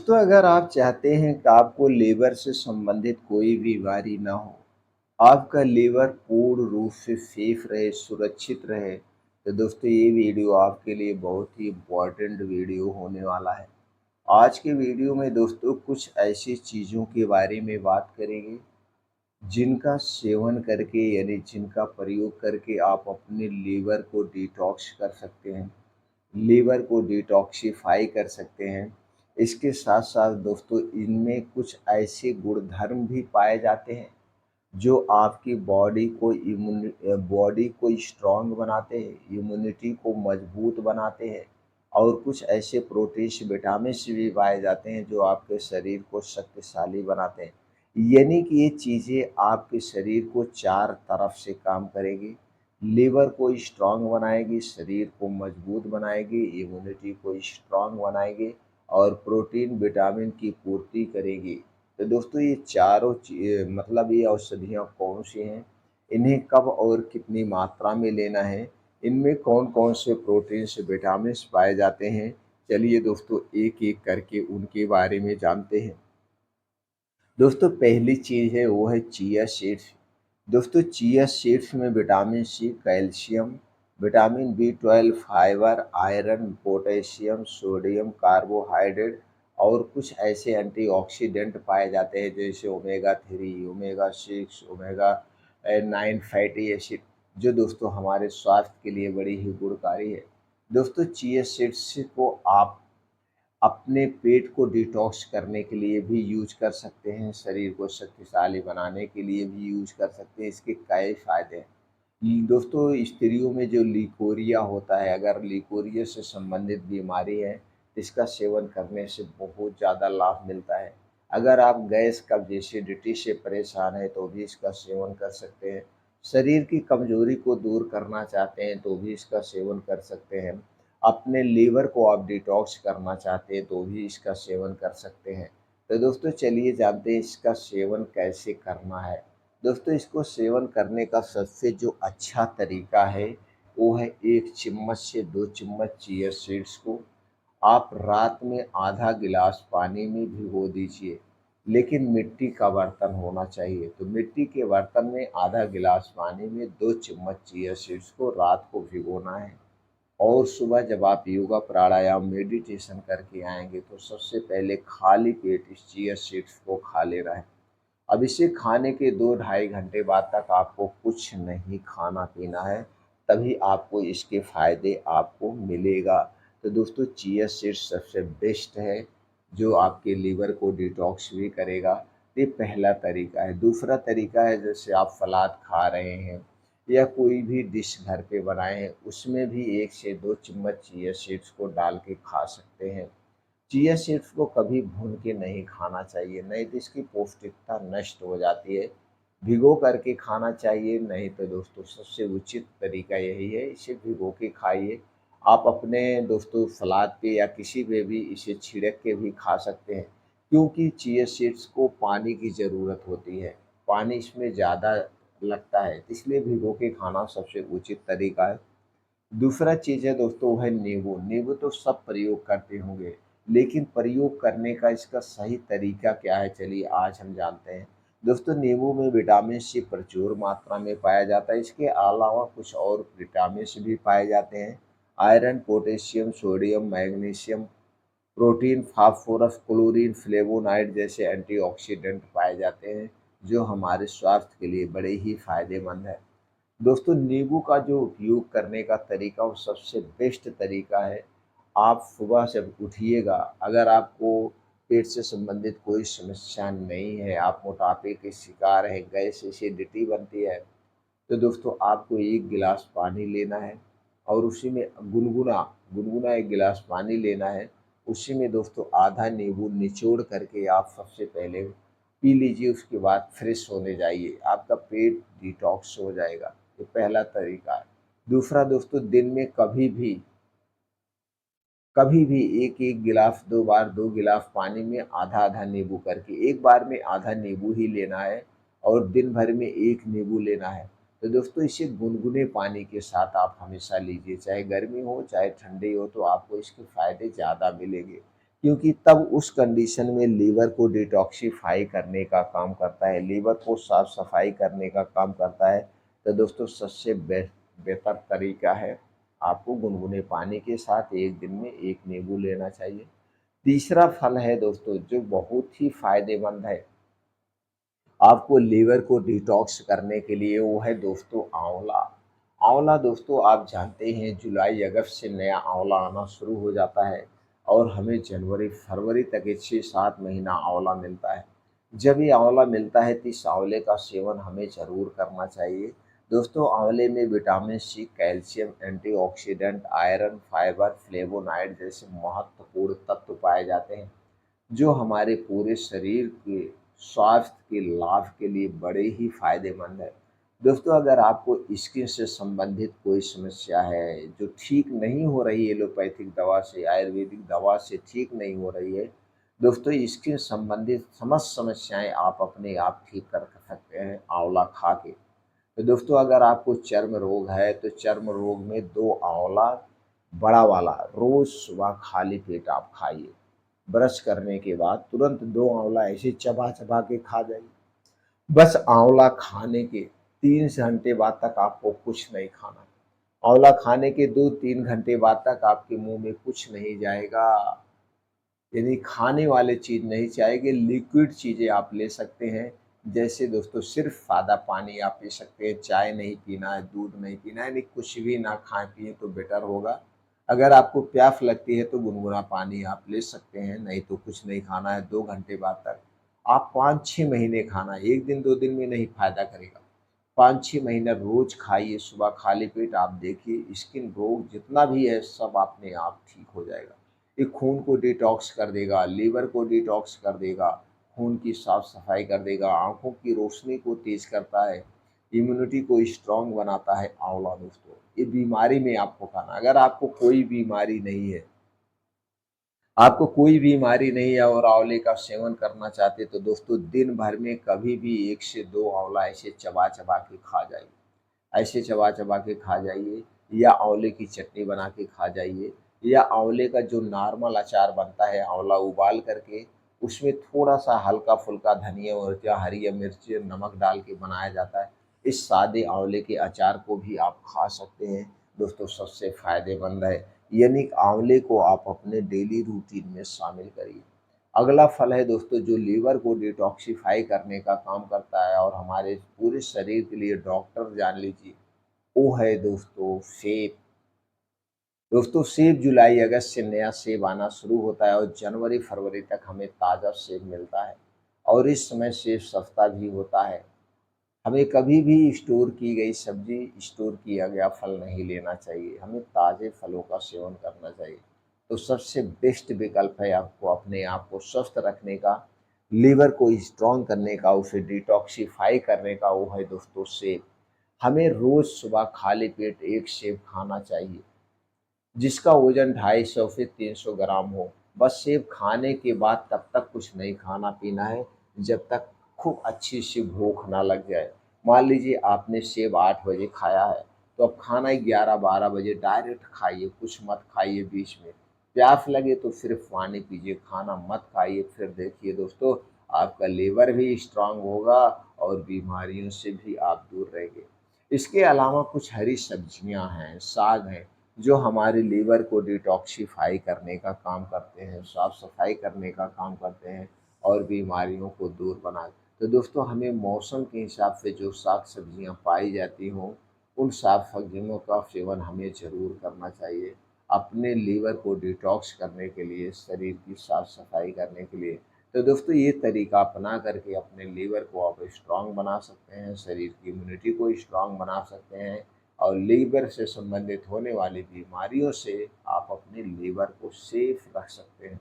दोस्तों, अगर आप चाहते हैं कि आपको लीवर से संबंधित कोई बीमारी ना हो, आपका लीवर पूर्ण रूप से सेफ रहे, सुरक्षित रहे, तो दोस्तों ये वीडियो आपके लिए बहुत ही इम्पोर्टेंट वीडियो होने वाला है। आज के वीडियो में दोस्तों कुछ ऐसी चीज़ों के बारे में बात करेंगे, जिनका सेवन करके यानी जिनका प्रयोग करके आप अपने लीवर को डिटॉक्स कर सकते हैं, लीवर को डिटॉक्सिफ़ाई कर सकते हैं। इसके साथ-साथ दोस्तों इनमें कुछ ऐसे गुणधर्म भी पाए जाते हैं, जो आपकी बॉडी को स्ट्रॉन्ग बनाते हैं, इम्यूनिटी को मजबूत बनाते हैं और कुछ ऐसे प्रोटीन्स, विटामिन्स भी पाए जाते हैं, जो आपके शरीर को शक्तिशाली बनाते हैं। यानी कि ये चीज़ें आपके शरीर को 4 तरफ से काम करेगी। लिवर को स्ट्रॉन्ग बनाएगी, शरीर को मजबूत बनाएगी, इम्यूनिटी को स्ट्रॉन्ग बनाएगी और प्रोटीन, विटामिन की पूर्ति करेगी। तो दोस्तों ये चारों मतलब ये औषधियाँ कौन-सी हैं? इन्हें कब और कितनी मात्रा में लेना है? इनमें कौन-कौन से प्रोटीन्स, विटामिन्स पाए जाते हैं? चलिए दोस्तों एक-एक करके उनके बारे में जानते हैं। दोस्तों पहली चीज़ है वो है चिया सीड्स। दोस्तों चिया सीड्स में vitamin C, calcium, vitamin B 12, fibre, iron, potassium, sodium, carbohydrate और कुछ ऐसे एंटीऑक्सीडेंट पाए जाते हैं, जैसे omega 3, omega 6, omega 9 fatty acid, जो दोस्तों हमारे स्वास्थ्य के लिए बड़ी ही गुणकारी है। दोस्तों चिया सीड्स को आप अपने पेट को डिटॉक्स करने के लिए भी यूज कर सकते हैं, शरीर को शक्तिशाली बनाने के लिए भी यूज कर सकते हैं। इसके कई फ़ायदे हैं। दोस्तों स्त्रियों में जो लिकोरिया होता है, अगर लिकोरिया से संबंधित बीमारी है, तो इसका सेवन करने से बहुत ज़्यादा लाभ मिलता है। अगर आप गैस, कब्ज़, एसिडिटी से परेशान हैं, तो भी इसका सेवन कर सकते हैं। शरीर की कमज़ोरी को दूर करना चाहते हैं, तो भी इसका सेवन कर सकते हैं। अपने लीवर को आप डिटॉक्स करना चाहते हैं, तो भी इसका सेवन कर सकते हैं। तो दोस्तों चलिए जानते हैं इसका सेवन कैसे करना है। दोस्तों इसको सेवन करने का सबसे जो अच्छा तरीका है, वो है 1 चम्मच से 2 चम्मच चिया सीड्स को आप रात में आधा गिलास पानी में भिगो दीजिए। लेकिन मिट्टी का बर्तन होना चाहिए, तो मिट्टी के बर्तन में आधा गिलास पानी में 2 चम्मच चिया सीड्स को रात को भिगोना है। और सुबह जब आप योगा, प्राणायाम, मेडिटेशन करके आएँगे, तो सबसे पहले खाली पेट इस चिया सीड्स को खा लेना है। अब इसे खाने के 2 ढाई घंटे बाद तक आपको कुछ नहीं खाना-पीना है, तभी आपको इसके फ़ायदे आपको मिलेगा। तो दोस्तों चिया सीड्स सबसे बेस्ट है, जो आपके लीवर को डिटॉक्स भी करेगा। ये पहला तरीका है। दूसरा तरीका है, जैसे आप सलाद खा रहे हैं या कोई भी डिश घर पे बनाए हैं, उसमें भी 1 से 2 चम्मच चिया सीड्स को डाल के खा सकते हैं। चिया सीड्स को कभी भून के नहीं खाना चाहिए, नहीं तो इसकी पौष्टिकता नष्ट हो जाती है। भिगो करके खाना चाहिए, नहीं तो दोस्तों सबसे उचित तरीका यही है, इसे भिगो के खाइए। आप अपने दोस्तों सलाद पे या किसी पे भी इसे छिड़क के भी खा सकते हैं, क्योंकि चिया सीड्स को पानी की ज़रूरत होती है, पानी इसमें ज़्यादा लगता है, इसलिए भिगो के खाना सबसे उचित तरीका है। दूसरा चीज़ है दोस्तों, वो है नींबू। नींबू तो सब प्रयोग करते होंगे, लेकिन प्रयोग करने का इसका सही तरीका क्या है, चलिए आज हम जानते हैं। दोस्तों नींबू में विटामिन सी प्रचुर मात्रा में पाया जाता है, इसके अलावा कुछ और विटामिन्स भी पाए जाते हैं। Iron, potassium, sodium, magnesium, protein, phosphorus, chlorine, flavonoid जैसे एंटीऑक्सीडेंट पाए जाते हैं, जो हमारे स्वास्थ्य के लिए बड़े ही फायदेमंद है। दोस्तों नींबू का जो उपयोग करने का तरीका वो सबसे बेस्ट तरीका है। आप सुबह जब उठिएगा, अगर आपको पेट से संबंधित कोई समस्या नहीं है, आप मोटापे के शिकार हैं, गैस, एसिडिटी बनती है, तो दोस्तों आपको 1 गिलास पानी लेना है और उसी में गुनगुना गुनगुना 1 गिलास पानी लेना है। उसी में दोस्तों आधा नींबू निचोड़ करके आप सबसे पहले पी लीजिए, उसके बाद फ्रेश होने जाइए, आपका पेट डिटॉक्स हो जाएगा। ये पहला तरीका है। दूसरा दोस्तों दिन में कभी भी 1-1 गिलास 2 बार 2 गिलास पानी में आधा-आधा नींबू करके, एक बार में आधा नींबू ही लेना है और दिन भर में 1 नींबू लेना है। तो दोस्तों इसे गुनगुने पानी के साथ आप हमेशा लीजिए, चाहे गर्मी हो, चाहे ठंडी हो, तो आपको इसके फ़ायदे ज़्यादा मिलेंगे। क्योंकि तब उस कंडीशन में लीवर को डिटॉक्सिफ़ाई करने का काम करता है, लीवर को साफ-सफाई करने का काम करता है। तो दोस्तों सबसे बेहतर तरीका है, आपको गुनगुने पानी के साथ 1 दिन में 1 नींबू लेना चाहिए। तीसरा फल है दोस्तों जो बहुत ही फ़ायदेमंद है, आपको लीवर को डिटॉक्स करने के लिए, वो है दोस्तों आँवला। आँवला दोस्तों आप जानते हैं जुलाई-अगस्त से नया आँवला आना शुरू हो जाता है और हमें जनवरी-फरवरी तक ये 6-7 महीना आँवला मिलता है। जब ये आँवला मिलता है तो इस आँवले का सेवन हमें ज़रूर करना चाहिए। दोस्तों आँवले में vitamin C, calcium, antioxidant, iron, fibre, flavonoid जैसे महत्वपूर्ण तत्व पाए जाते हैं। जो हमारे पूरे शरीर के स्वास्थ्य के लाभ के लिए बड़े ही फ़ायदेमंद है। दोस्तों अगर आपको स्किन से संबंधित कोई समस्या है, जो ठीक नहीं हो रही है एलोपैथिक दवा से, आयुर्वेदिक दवा से ठीक नहीं हो रही है, दोस्तों स्किन संबंधित समस्त समस्याएँ आप अपने आप ठीक कर सकते हैं आँवला खा के। तो दोस्तों अगर आपको चर्म रोग है, तो चर्म रोग में 2 आँवला बड़ा वाला रोज़ सुबह खाली पेट आप खाइए। ब्रश करने के बाद तुरंत 2 आँवला ऐसे चबा-चबा के खा जाइए। बस आँवला खाने के 3 घंटे बाद तक आपको कुछ नहीं खाना। आँवला खाने के 2-3 घंटे बाद तक आपके मुँह में कुछ नहीं जाएगा। यानी खाने वाली चीज़ नहीं चाहिए, लिक्विड चीज़ें आप ले सकते हैं। जैसे दोस्तों सिर्फ़ सादा पानी आप पी सकते हैं, चाय नहीं पीना है, दूध नहीं पीना है, यानी कुछ भी ना खाएँ-पिएँ तो बेटर होगा। अगर आपको प्यास लगती है तो गुनगुना पानी आप ले सकते हैं, नहीं तो कुछ नहीं खाना है 2 घंटे बाद तक। आप 5-6 महीने खाना, 1 दिन 2 दिन में नहीं फ़ायदा करेगा। 5-6 महीना रोज़ खाइए सुबह खाली पेट, आप देखिए स्किन रोग जितना भी है सब अपने आप ठीक हो जाएगा। ये खून को डिटॉक्स कर देगा, लीवर को डिटॉक्स कर देगा, खून की साफ-सफाई कर देगा, आँखों की रोशनी को तेज़ करता है, इम्यूनिटी को स्ट्रॉन्ग बनाता है आँवला दोस्तों। ये बीमारी में आपको खाना, अगर आपको कोई बीमारी नहीं है, आपको कोई बीमारी नहीं है और आँवले का सेवन करना चाहते हैं तो दोस्तों दिन भर में कभी भी 1 से 2 आँवला ऐसे चबा-चबा के खा जाइए। ऐसे चबा-चबा के खा जाइए या आँवले की चटनी बना के खा जाइए या आँवले का जो नॉर्मल अचार बनता है, आँवला उबाल करके उसमें थोड़ा-सा हल्का-फुल्का धनिया, मिर्चा, हरी मिर्च, नमक डाल के बनाया जाता है। इस सादे आँवले के अचार को भी आप खा सकते हैं। दोस्तों सबसे फ़ायदेमंद है, यानी आँवले को आप अपने डेली रूटीन में शामिल करिए। अगला फल है दोस्तों जो लीवर को डिटॉक्सिफ़ाई करने का काम करता है और हमारे पूरे शरीर के लिए डॉक्टर जान लीजिए, वो है दोस्तों सेब। दोस्तों सेब जुलाई-अगस्त से नया सेब आना शुरू होता है और जनवरी-फरवरी तक हमें ताज़ा सेब मिलता है और इस समय सेब सस्ता भी होता है। हमें कभी भी स्टोर की गई सब्ज़ी, स्टोर किया गया फल नहीं लेना चाहिए, हमें ताज़े फलों का सेवन करना चाहिए। तो सबसे बेस्ट विकल्प है आपको अपने आप को स्वस्थ रखने का, लीवर को स्ट्रॉन्ग करने का, उसे डिटॉक्सिफ़ाई करने का, वो है दोस्तों सेब। हमें रोज़ सुबह खाली पेट 1 सेब खाना चाहिए। जिसका वज़न 250 से 300 ग्राम हो। बस सेब खाने के बाद तब तक कुछ नहीं खाना-पीना है, जब तक खूब अच्छी सी भूख ना लग जाए। मान लीजिए आपने सेब 8 बजे खाया है, तो अब खाना 11-12 बजे डायरेक्ट खाइए, कुछ मत खाइए बीच में। प्यास लगे तो सिर्फ़ पानी पीजिए, खाना मत खाइए। फिर देखिए दोस्तों, आपका लीवर भी स्ट्रॉन्ग होगा और बीमारियों से भी आप दूर रहेंगे। इसके अलावा कुछ हरी सब्जियाँ हैं, साग हैं, जो हमारे लीवर को डिटॉक्सिफ़ाई करने का काम करते हैं, साफ-सफाई करने का काम करते हैं और बीमारियों को दूर तो दोस्तों हमें मौसम के हिसाब से जो साग-सब्जियाँ पाई जाती हों, उन साग-सब्जियों का सेवन हमें ज़रूर करना चाहिए। अपने लीवर को डिटॉक्स करने के लिए, शरीर की साफ-सफाई करने के लिए। तो दोस्तों ये तरीका अपना करके अपने लीवर को आप स्ट्रॉन्ग बना सकते हैं, शरीर की इम्यूनिटी को स्ट्रॉन्ग बना सकते हैं और लीवर से संबंधित होने वाली बीमारियों से आप अपने लीवर को सेफ रख सकते हैं।